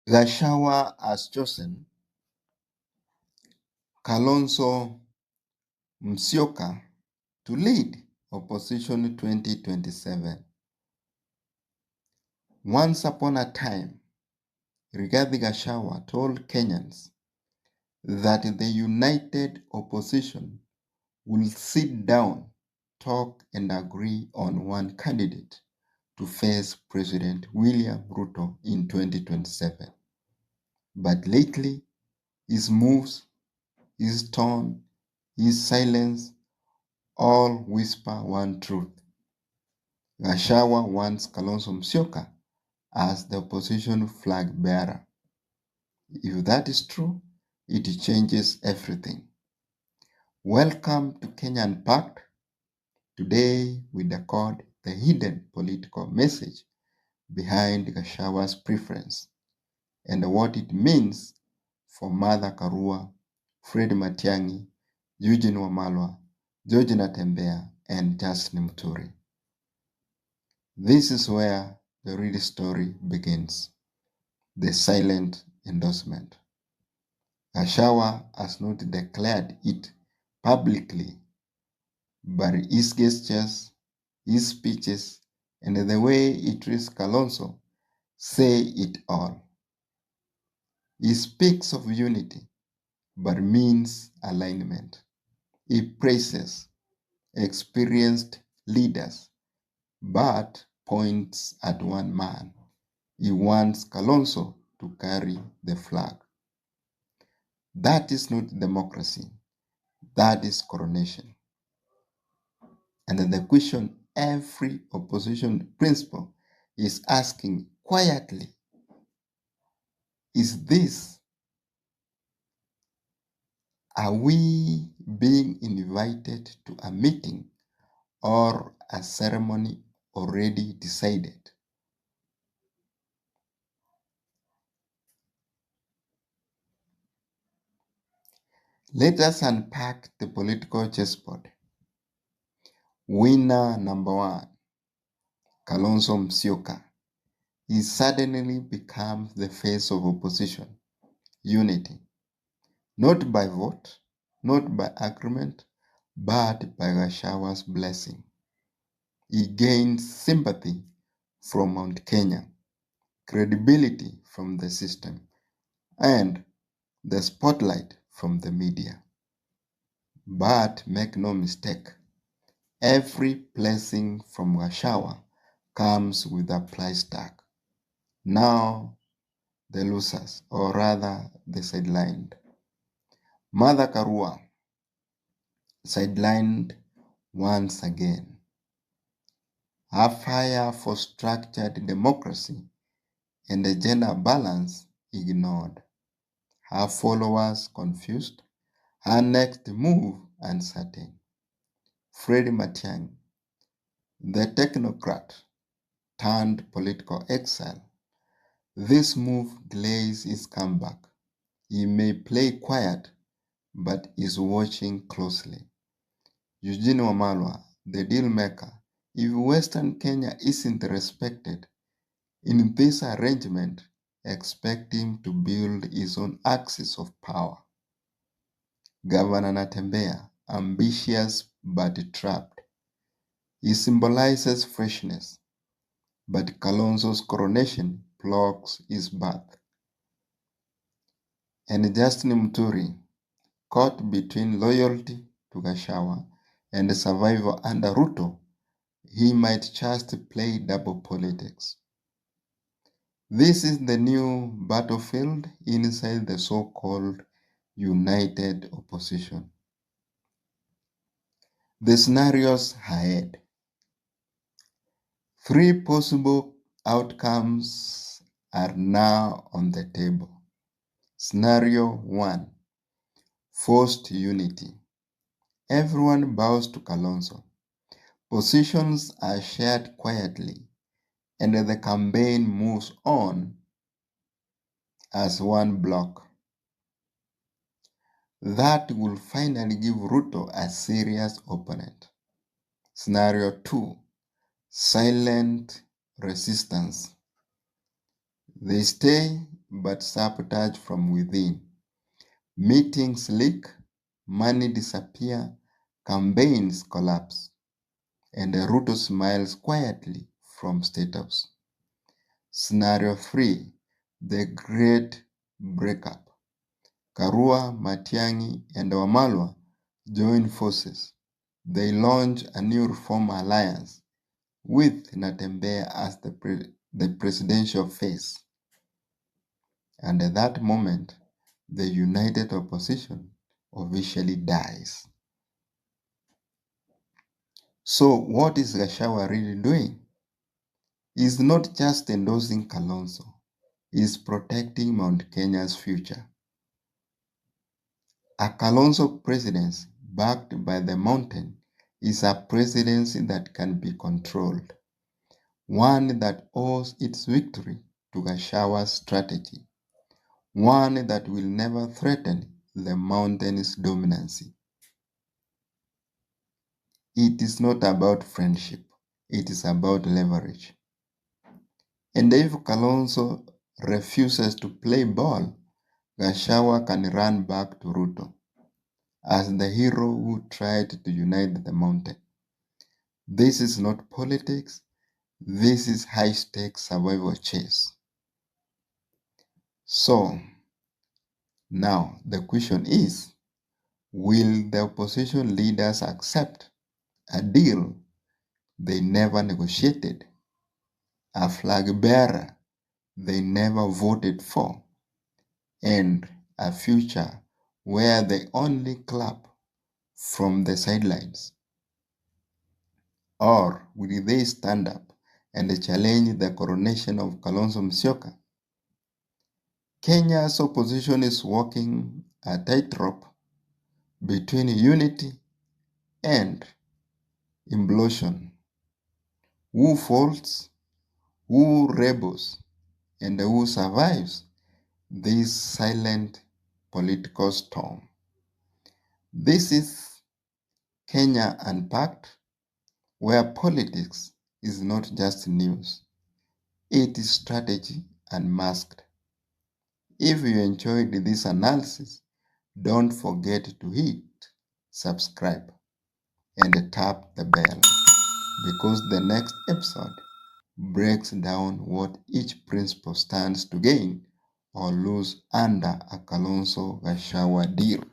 Gachagua has chosen Kalonzo Musyoka to lead opposition 2027. Once upon a time, Rigathi Gachagua told Kenyans that the united opposition will sit down, talk, and agree on one candidate to face President William Ruto in 2027. But lately, his moves, his tone, his silence all whisper one truth. Gachagua wants Kalonzo Musyoka as the opposition flag bearer. If that is true, it changes everything. Welcome to Kenya Unpacked. Today we decode the hidden political message behind Gachagua's preference and what it means for Mother Karua, Fred Matiang'i, Eugene Wamalwa, George Natembeya, and Justin Muturi. This is where the real story begins. The silent endorsement. Gachagua has not declared it publicly, but his gestures, his speeches, and the way he treats Kalonzo say it all. He speaks of unity, but means alignment. He praises experienced leaders, but points at one man. He wants Kalonzo to carry the flag. That is not democracy. That is coronation. And the question every opposition principal is asking quietly is this: are we being invited to a meeting or a ceremony already decided? Let us unpack the political chessboard. Winner number one, Kalonzo Musyoka. He suddenly becomes the face of opposition. Unity. Not by vote, not by agreement, but by Gachagua's blessing. He gains sympathy from Mount Kenya, credibility from the system, and the spotlight from the media. But make no mistake, every blessing from Gachagua comes with a price tag. Now, the losers, or rather the sidelined. Mother Karua, sidelined once again. Her fire for structured democracy and the gender balance ignored. Her followers confused. Her next move uncertain. Fred Matiang'i, the technocrat turned political exile. This move delays his comeback. He may play quiet, but is watching closely. Eugene Wamalwa, the deal maker. If Western Kenya isn't respected in this arrangement, expect him to build his own axis of power. Governor Natembeya, ambitious but trapped. He symbolizes freshness, but Kalonzo's coronation blocks his birth. And Justin Muturi, caught between loyalty to Gachagua and survival under Ruto, he might just play double politics. This is the new battlefield inside the so-called united opposition. The scenarios ahead. 3 possible outcomes are now on the table. Scenario 1. Forced unity. Everyone bows to Kalonzo. Positions are shared quietly, and the campaign moves on as one block. That will finally give Ruto a serious opponent. Scenario 2. Silent resistance. They stay but sabotage from within. Meetings leak, money disappear, campaigns collapse, and Ruto smiles quietly from State House. Scenario 3, the Great Breakup. Karua, Matiang'i, and Wamalwa join forces. They launch a new reform alliance with Natembeya as the presidential face. And at that moment, the united opposition officially dies. So what is Gachagua really doing? He's not just endorsing Kalonzo, he's protecting Mount Kenya's future. A Kalonzo presidency backed by the mountain is a presidency that can be controlled, one that owes its victory to Gachagua's strategy, one that will never threaten the mountain's dominancy. It is not about friendship, it is about leverage. And if Kalonzo refuses to play ball, Gachagua can run back to Ruto as the hero who tried to unite the mountain. This is not politics, this is high-stakes survival chase. So, now the question is, will the opposition leaders accept a deal they never negotiated, a flag bearer they never voted for, and a future where they only clap from the sidelines? Or will they stand up and challenge the coronation of Kalonzo Musyoka? Kenya's opposition is walking a tightrope between unity and implosion. Who falls, who rebels, and who survives this silent political storm? This is Kenya Unpacked, where politics is not just news, it is strategy unmasked. If you enjoyed this analysis, don't forget to hit subscribe and tap the bell because the next episode breaks down what each principle stands to gain or lose under a Kalonzo Gachagua deal.